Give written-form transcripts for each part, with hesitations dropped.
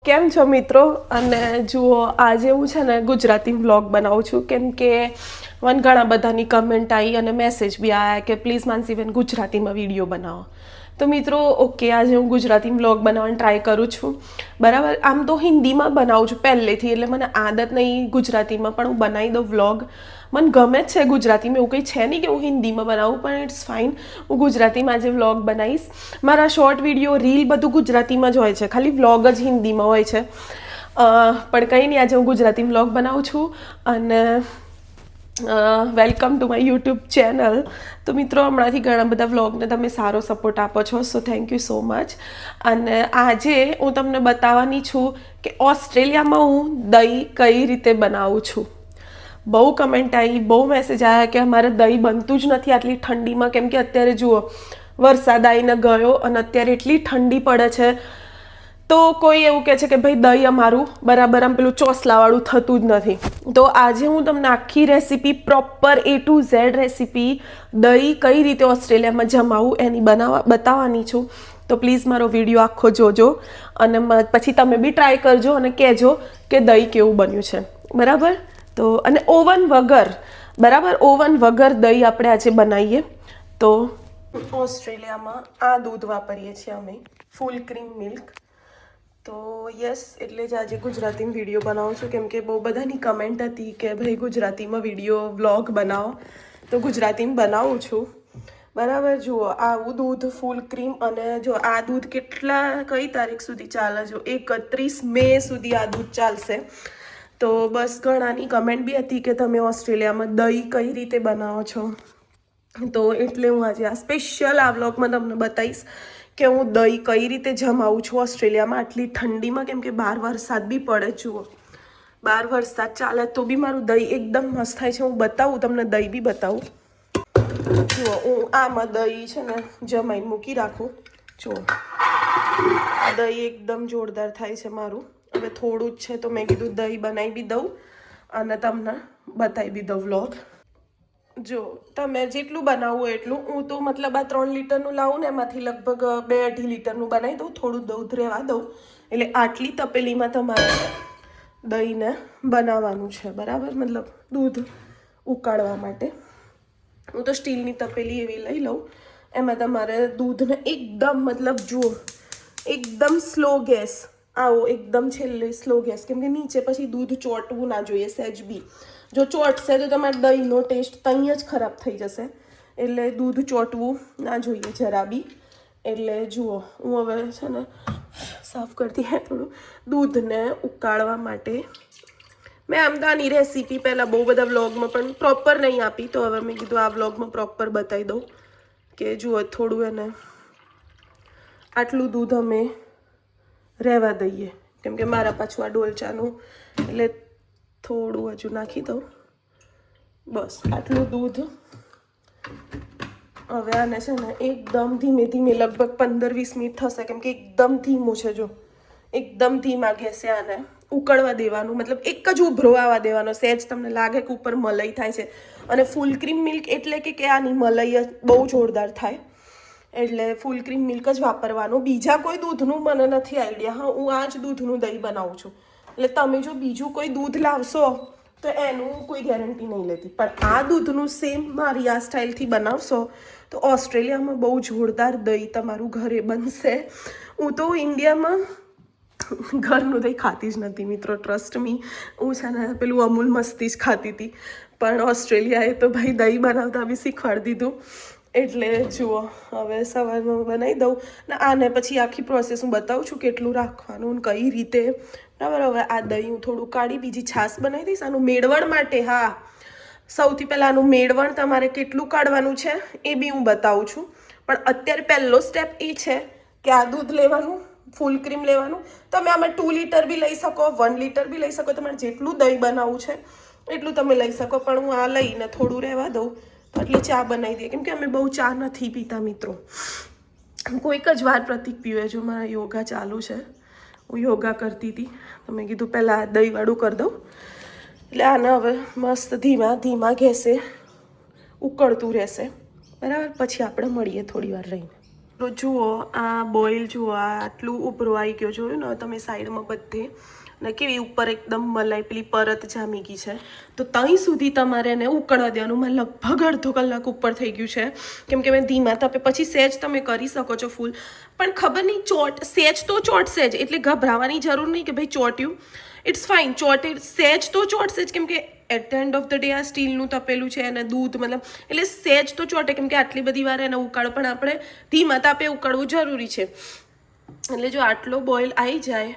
કેમ છો મિત્રો? અને જુઓ આજે હું છે ને ગુજરાતી વ્લોગ બનાવું છું કેમ કે મને ઘણા બધાની કમેન્ટ આવી અને મેસેજ બી આવ્યા કે પ્લીઝ માનસીબેન ગુજરાતીમાં વિડીયો બનાવો. તો મિત્રો ઓકે, આજે હું ગુજરાતી વ્લોગ બનાવવાની ટ્રાય કરું છું. બરાબર, આમ તો હિન્દીમાં બનાવું છું પહેલેથી, એટલે મને આદત નહીં ગુજરાતીમાં, પણ હું બનાવી દઉં વ્લોગ. મને ગમે જ છે ગુજરાતીમાં, એવું કંઈ છે નહીં કે હું હિન્દીમાં બનાવું, પણ ઇટ્સ ફાઇન. હું ગુજરાતીમાં આજે વ્લોગ બનાવીશ. મારા શોર્ટ વિડીયો રીલ બધું ગુજરાતીમાં જ હોય છે, ખાલી વ્લોગ જ હિન્દીમાં હોય છે. પણ કંઈ નહીં, આજે હું ગુજરાતી વ્લોગ બનાવું છું. અને welcome to my YouTube channel. તો મિત્રો, હમણાંથી ઘણા બધા વ્લોગને તમે સારો સપોર્ટ આપો છો, so thank you so much. અને આજે હું તમને બતાવવાની છું કે ઓસ્ટ્રેલિયામાં હું દહીં કઈ રીતે બનાવું છું. બહુ કમેન્ટ આવી, બહુ મેસેજ આવ્યા કે અમારે દહીં બનતું જ નથી આટલી ઠંડીમાં, કેમ કે અત્યારે જુઓ વરસાદ આવીને ગયો અને અત્યારે એટલી ઠંડી પડે છે. તો કોઈ એવું કહે છે કે ભાઈ દહીં અમારું બરાબર આમ પેલું ચોસલાવાળું થતું જ નથી. તો આજે હું તમને આખી recipe, proper A to Z recipe, દહીં કઈ રીતે ઓસ્ટ્રેલિયામાં જમાવું એની બતાવવાની છું. તો પ્લીઝ મારો વિડીયો આખો જોજો અને પછી તમે બી ટ્રાય કરજો અને કહેજો કે દહીં કેવું બન્યું છે. બરાબર? તો અને ઓવન વગર, બરાબર, ઓવન વગર દહીં આપણે આજે બનાવીએ. તો ઓસ્ટ્રેલિયામાં આ દૂધ વાપરીએ છીએ અમે, ફૂલ ક્રીમ મિલ્ક. તો યસ, એટલે જ આજે ગુજરાતીમાં વિડીયો બનાવું છું, કેમ કે બહુ બધાની કમેન્ટ હતી કે ભાઈ ગુજરાતીમાં વિડીયો વ્લોગ બનાવો. તો ગુજરાતીમાં બનાવું છું. બરાબર, જુઓ આવું દૂધ ફૂલ ક્રીમ. અને જો આ દૂધ કઈ તારીખ સુધી ચાલે? જો 31 મે સુધી આ દૂધ ચાલશે. તો બસ, ઘણાની કમેન્ટ બી હતી કે તમે ઓસ્ટ્રેલિયામાં દહીં કઈ રીતે બનાવો છો. તો એટલે હું આજે આ સ્પેશિયલ આ વ્લોગમાં તમને બતાવીશ કે હું દહીં કઈ રીતે જમાવું છું ઓસ્ટ્રેલિયામાં આટલી ઠંડીમાં, કેમ કે બહાર વરસાદ બી પડે. જુઓ, બહાર વરસાદ ચાલે તો બી મારું દહીં એકદમ મસ્ત થાય છે. હું બતાવું તમને, દહીં બી બતાવું. જુઓ, હું આમાં દહીં છે ને જમાઈને મૂકી રાખું. જુઓ, દહીં એકદમ જોરદાર થાય છે મારું. હવે થોડું જ છે તો મેં કીધું દહીં બનાવી બી દઉં અને તમને બતાવી બી દઉં વ્લોગ. જો તમે જેટલું બનાવવું એટલું, હું તો મતલબ આ 3 લીટરનું લાવું ને એમાંથી લગભગ 2-2.5 લીટરનું બનાવી દઉં. થોડું દૂધ રહેવા દઉં, એટલે આટલી તપેલીમાં તમારે દહીંને બનાવવાનું છે. બરાબર, મતલબ દૂધ ઉકાળવા માટે હું તો સ્ટીલની તપેલી એવી લઈ લઉં. એમાં તમારે દૂધને એકદમ, મતલબ જુઓ, એકદમ સ્લો ગેસ, આવો એકદમ છેલ્લે સ્લો ગેસ, કેમ કે નીચે પછી દૂધ ચોંટવું ના જોઈએ સહેજ બી. જો ચોંટશે તો તમારે દહીંનો ટેસ્ટ ત્યાં જ ખરાબ થઈ જશે. એટલે દૂધ ચોંટવું ના જોઈએ જરા બી. એટલે જુઓ, હું હવે છે ને સાફ કરતી હે થોડું દૂધને ઉકાળવા માટે. મેં આમ તો આની રેસીપી પહેલાં બહુ બધા વ્લોગમાં પણ પ્રોપર નહીં આપી, તો હવે મેં કીધું આ વ્લોગમાં પ્રોપર બતાવી દઉં કે જુઓ થોડું એને આટલું દૂધ અમે રહેવા દઈએ, કેમ કે મારા પાછું આ ડોલચાનું, એટલે થોડું હજુ નાખી દઉં. બસ આટલું દૂધ. હવે આને છે ને એકદમ ધીમે ધીમે, લગભગ 15-20 મિનિટ થશે, કેમ કે એકદમ ધીમું છે. જો એકદમ ધીમા ગેસે આને ઉકળવા દેવાનું, મતલબ એક જ ઉભરો આવવા દેવાનો. સહેજ તમને લાગે કે ઉપર મલાઈ થાય છે, અને ફૂલ ક્રીમ મિલ્ક એટલે કે આની મલાઈ બહુ જોરદાર થાય, એટલે ફૂલ ક્રીમ મિલ્ક જ વાપરવાનું. બીજા કોઈ દૂધનું મને નથી આઈડિયા. હા, હું આ જ દૂધનું દહીં બનાવું છું. એટલે તમે જો બીજું કોઈ દૂધ લાવશો તો એનું કોઈ ગેરંટી નહીં લેતી, પણ આ દૂધનું સેમ મારી આ સ્ટાઇલથી બનાવશો તો ઓસ્ટ્રેલિયામાં બહુ જોરદાર દહીં તમારું ઘરે બનશે. હું તો ઇન્ડિયામાં ઘરનું દહીં ખાતી જ નથી મિત્રો, ટ્રસ્ટ મી. હું છે ને પેલું અમૂલ મસ્તી જ ખાતી હતી, પણ ઓસ્ટ્રેલિયાએ તો ભાઈ દહીં બનાવતા બી શીખવાડી દીધું. એટલે જુઓ, હવે સવારમાં બનાવી દઉં ને આને પછી આખી પ્રોસેસ હું બતાવું છું કેટલું રાખવાનું ને કઈ રીતે. બરાબર, હવે આ દહીં હું થોડું કાઢી બીજી છાશ બનાવી દઈશ આનું મેળવણ માટે. હા, સૌથી પહેલાં આનું મેળવણ તમારે કેટલું કાઢવાનું છે એ બી હું બતાવું છું. પણ અત્યારે પહેલો સ્ટેપ એ છે કે આ દૂધ લેવાનું, ફૂલ ક્રીમ લેવાનું. તમે આમાં 2 લીટર બી લઈ શકો, 1 લીટર બી લઈ શકો, તમારે જેટલું દહીં બનાવવું છે એટલું તમે લઈ શકો. પણ હું આ લઈને થોડું રહેવા દઉં એટલે ચા બનાવી દઈએ, કેમ કે અમે બહુ ચા નથી પીતા મિત્રો. કોઈક જ વાર પ્રતિક પીવે. જો મારા યોગા ચાલુ છે, હું યોગા કરતી હતી, તો મેં કીધું પહેલાં દહીંવાળું કરી દઉં. એટલે આને હવે મસ્ત ધીમા ધીમા ગેસે ઉકળતું રહેશે. બરાબર, પછી આપણે મળીએ થોડી વાર રહીને. તો જુઓ આ બોઇલ જુઓ, આ આટલું ઉભરો આવી ગયો, જોયું ને તમે સાઈડમાં બધે, ને કેવી ઉપર એકદમ મલાઈ પેલી પરત જામી ગઈ છે. તો ત્યાં સુધી તમારે એને ઉકળવા દેવાનું. માં લગભગ અડધો કલાક ઉપર થઈ ગયું છે, કેમ કે મેં ધીમા તપે. પછી સેજ તમે કરી શકો છો ફૂલ, પણ ખબર નહીં સેજ તો ચોટશે જ, એટલે ગભરાવાની જરૂર નહીં કે ભાઈ ચોટ્યું. ઇટ્સ ફાઇન, ચોટે સેજ તો ચોટશે જ, કેમ કે at the end of the day આ સ્ટીલનું તપેલું છે અને દૂધ મતલબ એટલે સેજ તો ચોટે, કેમ કે આટલી બધી વાર એને ઉકાળો, પણ આપણે ધીમા તાપે ઉકાળવું જરૂરી છે. એટલે જો આટલો બોઇલ આવી જાય,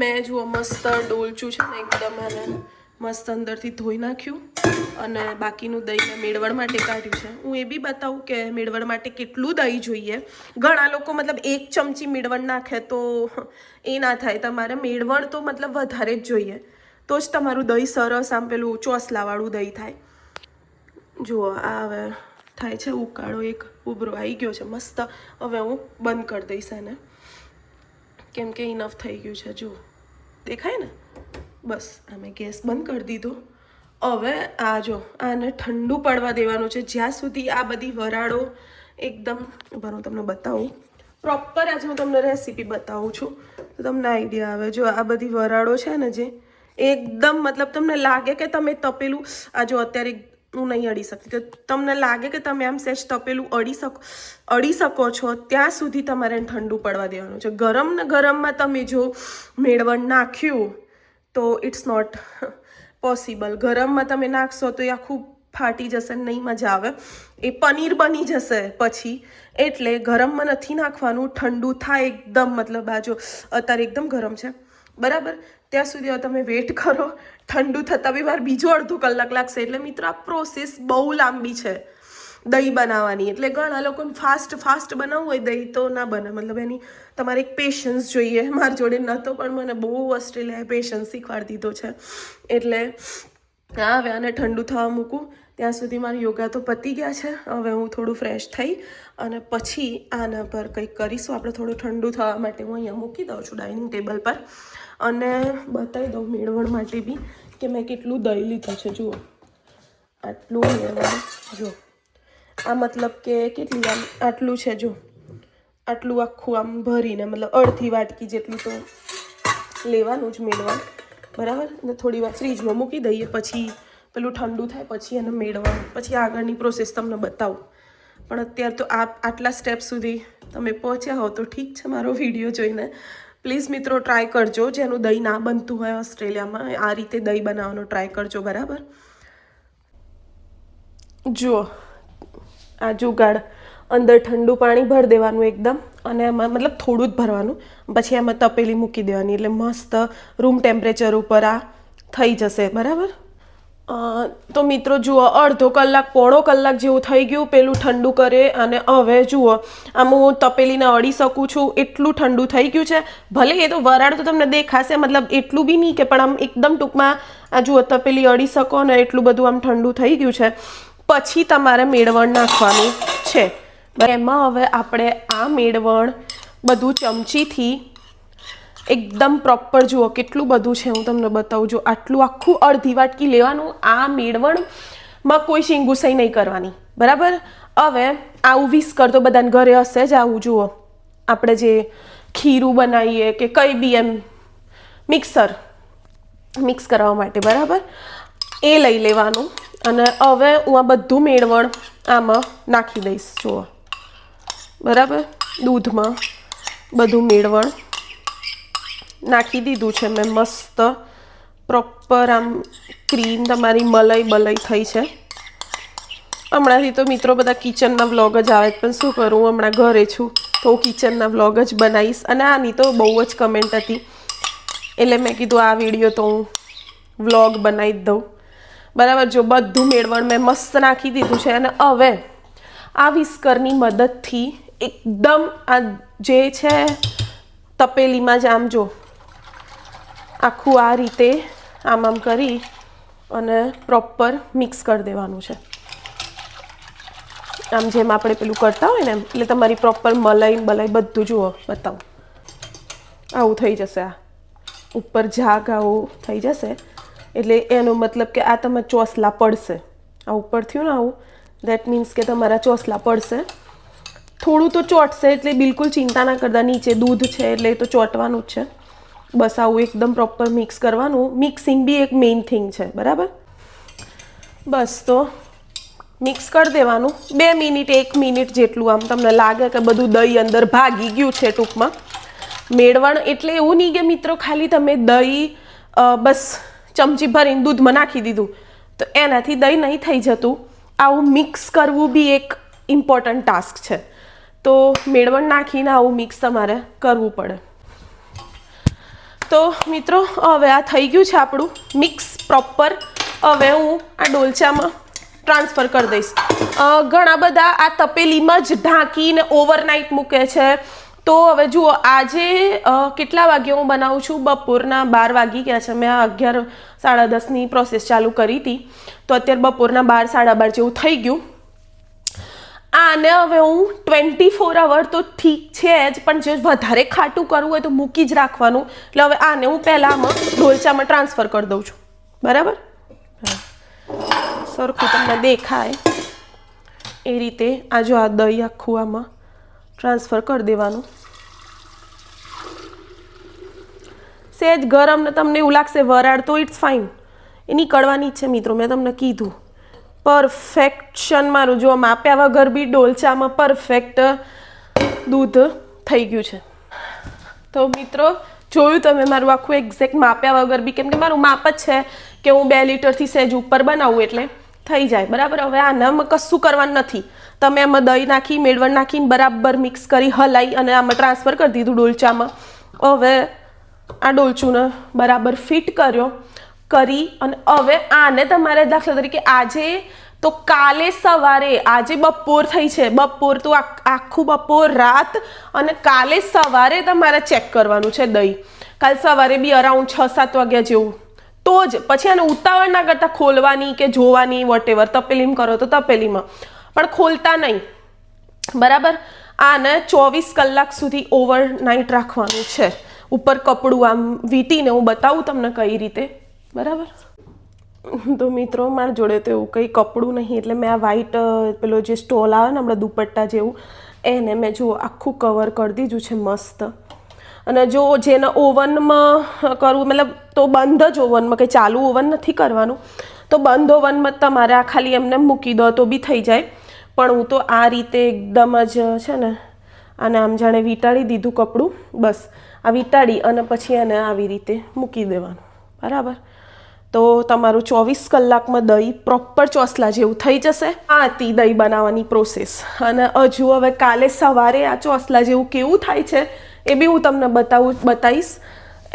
મેં જુઓ મસ્ત ડોલચું છે ને એકદમ એને મસ્ત અંદરથી ધોઈ નાખ્યું, અને બાકીનું દહીં મેં મેળવણ માટે કાઢ્યું છે. હું એ બી બતાવું કે મેળવણ માટે કેટલું દહીં જોઈએ. ઘણા લોકો મતલબ 1 ચમચી મેળવણ નાખે તો એ ના થાય, તમારે મેળવણ તો મતલબ વધારે જ જોઈએ, તો જ તમારું દહીં સરસ આમ પેલું ચોસલાવાળું દહીં થાય. જુઓ આ હવે થાય છે ઉકાળો, એક ઉભરો આવી ગયો છે મસ્ત. હવે હું બંધ કરી દઈશ એને, કેમ કે ઇનફ થઈ ગયું છે. જુઓ દેખાય ને, બસ અમે ગેસ બંધ કરી દીધો. હવે આ જો આને ઠંડુ પડવા દેવાનું છે, જ્યાં સુધી આ બધી વરાળો એકદમ હું તમને બતાવું પ્રોપર. આજે હું તમને રેસીપી બતાવું છું તો તમને આઈડિયા આવે. જો આ બધી વરાળો છે ને, જે એકદમ મતલબ તમને લાગે કે તમે તપેલું, આ જો અત્યારે હું નહીં અડી શકતી, તો તમને લાગે કે તમે આમ સેજ તપેલું અડી શકો છો, ત્યાં સુધી તમારે ઠંડુ પડવા દેવાનું છે. ગરમ ને ગરમમાં તમે જો મેળવણ નાખ્યું તો ઇટ્સ નોટ પોસિબલ. ગરમમાં તમે નાખશો તો એ આખું ફાટી જશે, નહીં મજા આવે, એ પનીર બની જશે પછી. એટલે ગરમમાં નથી નાખવાનું, ઠંડુ થાય એકદમ, મતલબ આ જો અત્યારે એકદમ ગરમ છે બરાબર, ત્યાં સુધી તમે વેઇટ કરો. ઠંડુ થતાં બી વાર બીજો અડધો કલાક લાગશે. એટલે મિત્રો આ પ્રોસેસ બહુ લાંબી છે દહીં બનાવવાની. એટલે ઘણા લોકોને ફાસ્ટ બનાવવું હોય દહીં તો ના બને, મતલબ એની તમારે એક પેશન્સ જોઈએ. મારી જોડે નહોતો, પણ મને બહુ ઓસ્ટ્રેલિયાએ પેશન્સ શીખવાડી દીધો છે. એટલે હા, હવે આને ઠંડુ થવા મૂકું. ત્યાં સુધી મારી યોગા તો પતી ગયા છે. હવે હું થોડું ફ્રેશ થઈ અને પછી આના પર કંઈક કરીશું આપણે. થોડું ઠંડુ થવા માટે હું અહીંયા મૂકી દઉં છું ડાઇનિંગ ટેબલ પર, અને બતાવી દઉં મેળવણ માટે બી કે મેં કેટલું દહીં લીધું છે. જુઓ આટલું મેળવણ, જો આ મતલબ કે કેટલી આમ આટલું છે, જો આટલું આખું આમ ભરીને, મતલબ અડધી વાટકી જેટલું તો લેવાનું જ મેળવણ બરાબર. ને થોડી વાર ફ્રીજમાં મૂકી દઈએ, પછી પેલું ઠંડુ થાય પછી એને મેળવણ, પછી આગળની પ્રોસેસ તમને બતાવું. પણ અત્યારે તો આટલા સ્ટેપ સુધી તમે પહોંચ્યા હો તો ઠીક છે. મારો વિડીયો જોઈને પ્લીઝ મિત્રો ટ્રાય કરજો, જેનું દહીં ના બનતું હોય ઓસ્ટ્રેલિયામાં, આ રીતે દહીં બનાવવાનો ટ્રાય કરજો બરાબર. જુઓ આ જુગાડ, અંદર ઠંડુ પાણી ભરી દેવાનું એકદમ, અને એમાં મતલબ થોડું જ ભરવાનું, પછી એમાં તપેલી મૂકી દેવાની, એટલે મસ્ત રૂમ ટેમ્પરેચર ઉપર આ થઈ જશે બરાબર. તો મિત્રો જુઓ અડધો કલાક પોણો કલાક જેવું થઈ ગયું પેલું ઠંડુ કરે, અને હવે જુઓ આમ હું તપેલીને અડી શકું છું એટલું ઠંડુ થઈ ગયું છે. ભલે એ તો વરાળ તો તમને દેખાશે, મતલબ એટલું બી નહીં કે, પણ આમ એકદમ ટૂંકમાં આ જુઓ તપેલી અડી શકો ને એટલું બધું આમ ઠંડુ થઈ ગયું છે. પછી તમારે મેળવણ નાખવાનું છે. એમાં હવે આપણે આ મેળવણ બધું ચમચીથી એકદમ પ્રોપર, જુઓ કેટલું બધું છે હું તમને બતાવું. જો આટલું આખું અડધી વાટકી લેવાનું. આ મેળવણમાં કોઈ શીંગુસાઈ નહીં કરવાની બરાબર. હવે આવું વિસ્કર તો બધાને ઘરે હશે જ આવું. જુઓ આપણે જે ખીરું બનાવીએ કે કંઈ બી એમ મિક્સ કરવા માટે બરાબર, એ લઈ લેવાનું. અને હવે હું આ બધું મેળવણ આમાં નાખી દઈશ. જુઓ બરાબર, દૂધમાં બધું મેળવણ નાખી દીધું છે મેં. મસ્ત પ્રોપર આમ ક્રીમ તમારી મલાઈ થઈ છે. હમણાંથી તો મિત્રો બધા કિચનના વ્લોગ જ આવે, પણ શું કરું, હું હમણાં ઘરે છું તો હું કિચનના વ્લોગ જ બનાવીશ. અને આની તો બહુ જ કમેન્ટ હતી, એટલે મેં કીધું આ વિડીયો તો હું વ્લોગ બનાવી જ દઉં બરાબર. જો બધું મેળવણ મેં મસ્ત નાખી દીધું છે, અને હવે આ વિસ્કરની મદદથી એકદમ આ જે છે તપેલીમાં જ આમ જો આખું આ રીતે આમ કરી અને પ્રોપર મિક્સ કરી દેવાનું છે. આમ જેમ આપણે પેલું કરતા હોય ને એમ. એટલે તમારી પ્રોપર મલાઈ બધું જુઓ બતાવું આવું થઈ જશે. આ ઉપર ઝાગ આવું થઈ જશે, એટલે એનો મતલબ કે આ તમે ચોસલા પડશે. આ ઉપર થયું ને આવું, દેટ મીન્સ કે તમારા ચોસલા પડશે. થોડું તો ચોટશે, એટલે બિલકુલ ચિંતા ના કરતા. નીચે દૂધ છે એટલે એ તો ચોટવાનું જ છે. બસ આવું એકદમ પ્રોપર મિક્સ કરવાનું. મિક્સિંગ બી એક મેઇન થિંગ છે, બરાબર. બસ તો મિક્સ કરી દેવાનું 2 મિનિટ 1 મિનિટ જેટલું. આમ તમને લાગે કે બધું દહીં અંદર ભાગી ગયું છે ટૂંકમાં. મેળવણ એટલે એવું નહીં કે મિત્રો ખાલી તમે દહીં બસ ચમચી ભરીને દૂધમાં નાખી દીધું તો એનાથી દહીં નહીં થઈ જતું. આવું મિક્સ કરવું બી એક ઇમ્પોર્ટન્ટ ટાસ્ક છે. તો મેળવણ નાખીને આવું મિક્સ તમારે કરવું પડે. તો મિત્રો હવે આ થઈ ગયું છે આપણું મિક્સ પ્રોપર. હવે હું આ ડોલચામાં ટ્રાન્સફર કરી દઈશ. ઘણા બધા આ તપેલીમાં જ ઢાંકીને ઓવરનાઇટ મૂકે છે. તો હવે જુઓ, આજે કેટલા વાગે હું બનાવું છું? બપોરના 12 વાગી ગયા છે. મેં આ 11 સાડા 10ની પ્રોસેસ ચાલુ કરી હતી, તો અત્યારે બપોરના 12 સાડા 12 જેવું થઈ ગયું. આને હવે હું 24 અવર તો ઠીક છે જ, પણ જો વધારે ખાટું કરવું હોય તો મૂકી જ રાખવાનું. એટલે હવે આને હું પહેલાં આમાં ઢોલચામાં ટ્રાન્સફર કરી દઉં છું, બરાબર. સરખું તમને દેખાય એ રીતે આ જો આ દહીં આખું આમાં ટ્રાન્સફર કરી દેવાનું. સહેજ ગરમ ને તમને એવું લાગશે વરાળ તો ઇટ્સ ફાઇન, એ નીકળવાની જ છે મિત્રો. મેં તમને કીધું પરફેક્શન મારું જો માપ્યા વગર બી ડોલચામાં પરફેક્ટ દૂધ થઈ ગયું છે. તો મિત્રો જોયું તમે મારું આખું એક્ઝેક્ટ માપ્યા વગર બી, કેમ કે મારું માપ જ છે કે હું 2 લીટરથી સહેજ ઉપર બનાવું એટલે થઈ જાય, બરાબર. હવે આનામાં કશું કરવાનું નથી. તમે આમાં દહીં નાખી મેળવણ નાખીને બરાબર મિક્સ કરી હલાવી અને આમાં ટ્રાન્સફર કરી દીધું ડોલચામાં. હવે આ ડોલચુંને બરાબર ફિટ કર્યો કરી અને હવે આને તમારે દાખલા તરીકે આજે તો કાલે સવારે, આજે બપોર થઈ છે, બપોર તો આખું બપોર રાત અને કાલે સવારે તમારે ચેક કરવાનું છે દહીં. કાલે સવારે બી અરાઉન્ડ 6-7 વાગ્યા જેવું. તો જ પછી આને ઉતાવળ ના કરતા ખોલવાની કે જોવાની, વોટેવર. તપેલીમાં કરો તો તપેલીમાં, પણ ખોલતા નહીં, બરાબર. આને 24 કલાક સુધી ઓવરનાઇટ રાખવાનું છે. ઉપર કપડું આમ વીંટીને હું બતાવું તમને કઈ રીતે, બરાબર. તો મિત્રો મારા જોડે તો એવું કંઈ કપડું નહીં, એટલે મેં આ વ્હાઈટ પેલો જે સ્ટોલ આવે ને આપણા દુપટ્ટા જેવું, એને મેં જો આખું કવર કરી દીધું છે મસ્ત. અને જો જેને ઓવનમાં કરવું, મતલબ તો બંધ જ ઓવનમાં, કંઈ ચાલુ ઓવન નથી કરવાનું, તો બંધ ઓવનમાં તમારે આ ખાલી એમને મૂકી દો તો બી થઈ જાય. પણ હું તો આ રીતે એકદમ જ છે ને આને આમ જાણે વીંટાળી દીધું કપડું. બસ આ વીંટાળી અને પછી એને આવી રીતે મૂકી દેવાનું, બરાબર. તો તમારું 24 કલાકમાં દહીં પ્રોપર ચોસલા જેવું થઈ જશે. આ હતી દહીં બનાવવાની પ્રોસેસ. અને હજુ હવે કાલે સવારે આ ચોસલા જેવું કેવું થાય છે એ બી હું તમને બતાવીશ.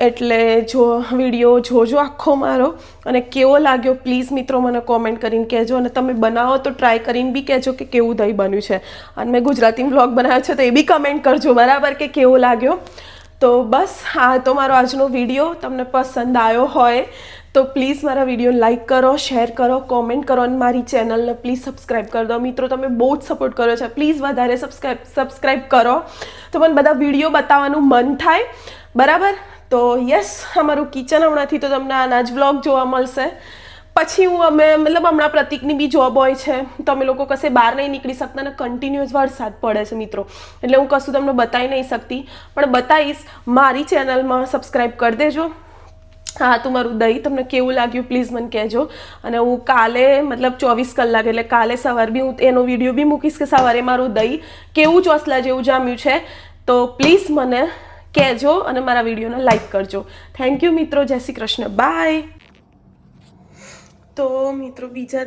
એટલે જો વિડીયો જોજો આખો મારો, અને કેવો લાગ્યો પ્લીઝ મિત્રો મને કોમેન્ટ કરીને કહેજો. અને તમે બનાવો તો ટ્રાય કરીને બી કહેજો કે કેવું દહીં બન્યું છે. અને મેં ગુજરાતી વ્લોગ બનાવ્યો છે તો એ બી કમેન્ટ કરજો, બરાબર, કે કેવો લાગ્યો. તો બસ આ તો મારો આજનો વિડીયો. તમને પસંદ આવ્યો હોય તો પ્લીઝ મારા વિડીયો લાઇક કરો, શેર કરો, કોમેન્ટ કરો અને મારી ચેનલને પ્લીઝ સબસ્ક્રાઈબ કરી દો. મિત્રો તમે બહુ જ સપોર્ટ કર્યો છે, પ્લીઝ વધારે સબસ્ક્રાઈબ કરો તો મને બધા વિડીયો બતાવવાનું મન થાય, બરાબર. તો યસ, અમારું કિચન હમણાંથી તો તમને આના જ વ્લોગ જોવા મળશે. પછી મતલબ હમણાં પ્રતિકની બી જોબ હોય છે, તમે લોકો કશે બહાર નહીં નીકળી શકતા અને કન્ટિન્યુઅસ વરસાદ પડે છે મિત્રો, એટલે હું કશું તમને બતાવી નહીં શકતી, પણ બતાવીશ. મારી ચેનલમાં સબસ્ક્રાઈબ કરી દેજો. હા, તો મારું દહીં તમને કેવું લાગ્યું પ્લીઝ મને કહેજો. અને હું કાલે મતલબ 24 કલાક એટલે કાલે સવારે બી હું એનો વિડીયો બી મૂકીશ કે સવારે મારું દહીં કેવું ચોસલા જેવું જામ્યું છે. તો પ્લીઝ મને કહેજો અને મારા વિડીયોને લાઈક કરજો. થેન્ક યુ મિત્રો. જય શ્રી કૃષ્ણ. બાય. તો મિત્રો બીજા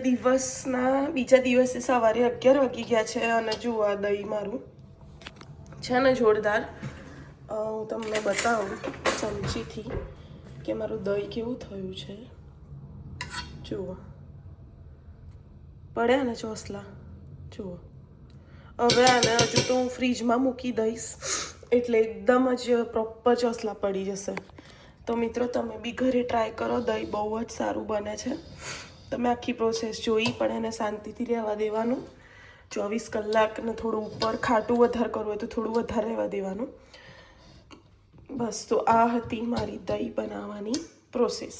દિવસે સવારે 11 વાગી ગયા છે અને જુઓ આ દહીં મારું છે ને જોરદાર. હું તમને બતાવું ચમચીથી કે મારું દહીં કેવું થયું છે. જુઓ, પડ્યા ને ચોસલા, જુઓ. હવે આને હજુ તો હું ફ્રીજમાં મૂકી દઈશ એટલે એકદમ જ પ્રોપર ચોસલા પડી જશે. તો મિત્રો તમે બી ઘરે ટ્રાય કરો, દહીં બહુ જ સારું બને છે. તમે આખી પ્રોસેસ જોઈ, પણ એને શાંતિથી રહેવા દેવાનું. 24 કલાકને થોડું ઉપર ખાટું વધારે કરવું હોય તો થોડું વધારે રહેવા દેવાનું. બસ, તો આ હતી મારી દહીં બનાવવાની પ્રોસેસ.